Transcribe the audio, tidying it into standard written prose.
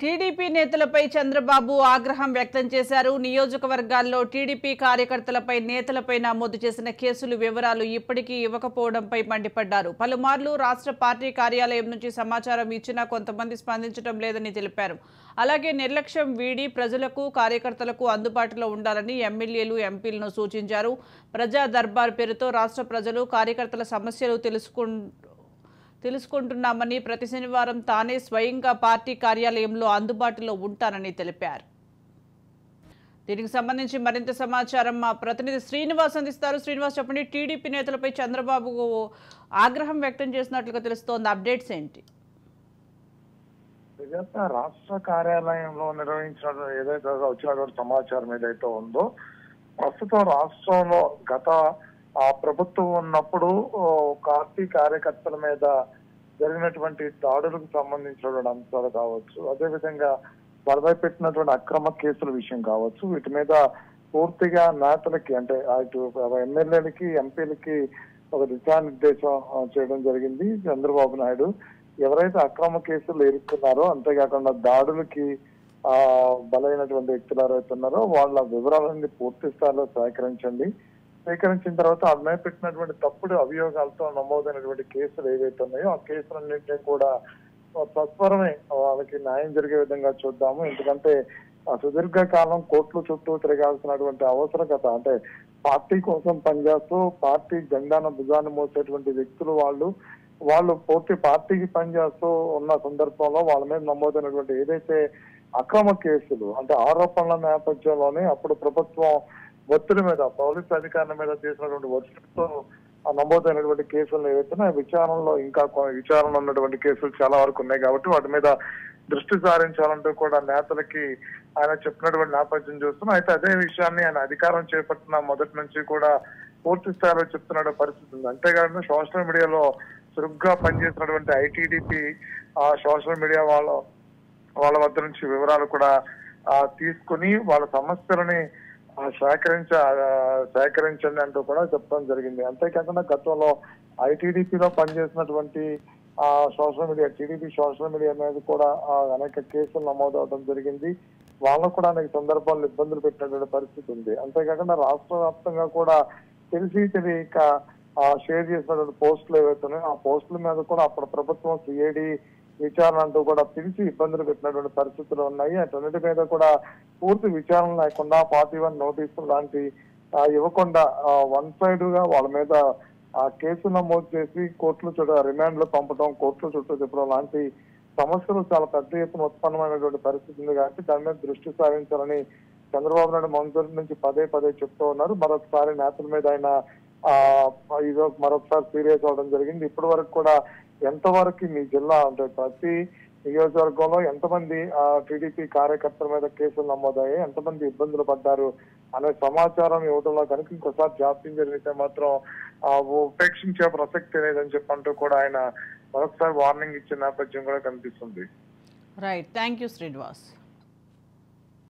TDP నేతలపై చంద్రబాబు ఆగ్రహం వ్యక్తం చేశారు. నియోజకవర్గాల్లో టీడీపీ కార్యకర్తలపై నేతలపై నమోదు చేసిన కేసులు వివరాలు ఇప్పటికీ ఇవ్వకపోవడంపై మండిపడ్డారు. పలుమార్లు రాష్ట్ర పార్టీ కార్యాలయం నుంచి సమాచారం ఇచ్చినా కొంతమంది స్పందించడం లేదని తెలిపారు. అలాగే నిర్లక్ష్యం వీడి ప్రజలకు కార్యకర్తలకు అందుబాటులో ఉండాలని ఎమ్మెల్యేలు ఎంపీలను సూచించారు. ప్రజా దర్బార్ పేరుతో రాష్ట్ర ప్రజలు కార్యకర్తల సమస్యలు తెలుసుకుంటున్నామని, ప్రతి శనివారం తానే స్వయంగా పార్టీ కార్యాలయంలో అందుబాటులో ఉంటానని తెలిపారు. దీనికి సంబంధించి మరింత సమాచారం మా ప్రతినిధి శ్రీనివాస్ అందిస్తారు. శ్రీనివాస్, చెప్పండి, టీడీపీ నేతలపై చంద్రబాబు ఆగ్రహం వ్యక్తం చేసినట్లుగా తెలుస్తోంది. అప్డేట్స్ ఏంటి? రాష్ట్ర కార్యాలయంలో నిర్వహించిన ఏదైతే వచ్చినటువంటి సమాచారం ఏదైతే ఉందో, ప్రస్తుతం రాష్ట్రంలో గత ప్రభుత్వం ఉన్నప్పుడు పార్టీ కార్యకర్తల మీద జరిగినటువంటి దాడులకు సంబంధించినటువంటి అంశాలు కావచ్చు, అదేవిధంగా వాళ్ళపై పెట్టినటువంటి అక్రమ కేసుల విషయం కావచ్చు, వీటి మీద పూర్తిగా నేతలకి అంటే అటు ఎమ్మెల్యేలకి ఎంపీలకి ఒక దిశానిర్దేశం చేయడం జరిగింది. చంద్రబాబు నాయుడు ఎవరైతే అక్రమ కేసులు ఎదుర్కొన్నారో, అంతేకాకుండా దాడులకి బలైనటువంటి వ్యక్తులు ఎవరైతే ఉన్నారో వాళ్ళ వివరాలన్నీ పూర్తి స్థాయిలో సేకరించిన తర్వాత అమ్మాయి పెట్టినటువంటి తప్పుడు అభియోగాలతో నమోదైనటువంటి కేసులు ఏవైతే ఉన్నాయో ఆ కేసులన్నింటినీ కూడా సత్వరమే వాళ్ళకి న్యాయం జరిగే విధంగా చూద్దాము. ఎందుకంటే సుదీర్ఘకాలం కోర్టుల చుట్టూ తిరగాల్సినటువంటి అవసరకత, అంటే పార్టీ కోసం పనిచేస్తూ పార్టీ జెండాను భుజాన్ని మోసేటువంటి వ్యక్తులు వాళ్ళు పూర్తి పార్టీకి పనిచేస్తూ ఉన్న సందర్భంలో వాళ్ళ మీద నమోదైనటువంటి ఏదైతే అక్రమ కేసులు అంటే ఆరోపణల నేపథ్యంలోనే అప్పుడు ప్రభుత్వం ఒత్తిడి మీద పోలీసు అధికారుల మీద చేసినటువంటి ఒత్తిడితో నమోదైనటువంటి కేసులు ఏవైతే విచారణలో విచారణ ఉన్నటువంటి కేసులు చాలా వరకు ఉన్నాయి. కాబట్టి వాటి మీద దృష్టి సారించాలంటూ కూడా నేతలకి ఆయన చెప్పినటువంటి నేపథ్యం చూస్తున్నాం. అయితే అదే విషయాన్ని ఆయన అధికారం చేపట్టిన మొదటి నుంచి కూడా పూర్తి స్థాయిలో చెప్తున్న పరిస్థితి ఉంది. అంతేకాకుండా సోషల్ మీడియాలో చురుగ్గా పనిచేసినటువంటి ఐటీడీపీ సోషల్ మీడియా వాళ్ళ వద్ద నుంచి వివరాలు కూడా తీసుకుని వాళ్ళ సమస్యలని సేకరించండి అంటూ కూడా చెప్పడం జరిగింది. అంతేకాకుండా గతంలో ఐటీడీపీలో పనిచేసినటువంటి టీడీపీ సోషల్ మీడియా మీద కూడా అనేక కేసులు నమోదవడం జరిగింది. వాళ్ళకు కూడా అనేక సందర్భాల్లో ఇబ్బందులు పెట్టినటువంటి పరిస్థితి ఉంది. అంతేకాకుండా రాష్ట్ర వ్యాప్తంగా కూడా తెలియక షేర్ చేసినటువంటి పోస్టులు ఏవైతే ఉన్నాయో ఆ పోస్టుల మీద కూడా అప్పుడు ప్రభుత్వం సిఐడి విచారణ అంటూ కూడా పిలిచి ఇబ్బందులు పెట్టినటువంటి పరిస్థితులు ఉన్నాయి. అటన్నిటి మీద కూడా పూర్తి విచారణ లేకుండా 41 నోటీసులు లాంటి ఇవ్వకుండా వన్ సైడ్ గా వాళ్ళ మీద కేసు నమోదు చేసి కోర్టుల చుట్టూ రిమాండ్ లో పంపడం, కోర్టుల చుట్టూ చెప్పడం లాంటి సమస్యలు చాలా పెద్ద ఎత్తున ఉత్పన్నమైనటువంటి పరిస్థితి ఉంది. కాబట్టి దాని మీద దృష్టి సారించాలని చంద్రబాబు నాయుడు మొదటి నుంచి పదే చెప్తూ ఉన్నారు. మరొకసారి నేతల మీద ఆయన ఈరోజు మరొకసారి సీరియస్ అవడం జరిగింది. ఇప్పటి వరకు కూడా ఎంతవరకు మీ జిల్లా అంటే ప్రతి నియోజకవర్గంలో ఎంతమంది టీడీపీ కార్యకర్తల మీద కేసులు నమోదయ్యాయి, ఎంతమంది ఇబ్బందులు పడ్డారు అనే సమాచారం ఇవ్వడంలో కనుక ఇంకోసారి జాప్యం జరిగితే మాత్రం ఉపేక్షించే ప్రసక్తి లేదని చెప్పంటూ కూడా ఆయన మరొకసారి వార్నింగ్ ఇచ్చిన నేపథ్యం కూడా కనిపిస్తుంది. Right, thank you Srinivas.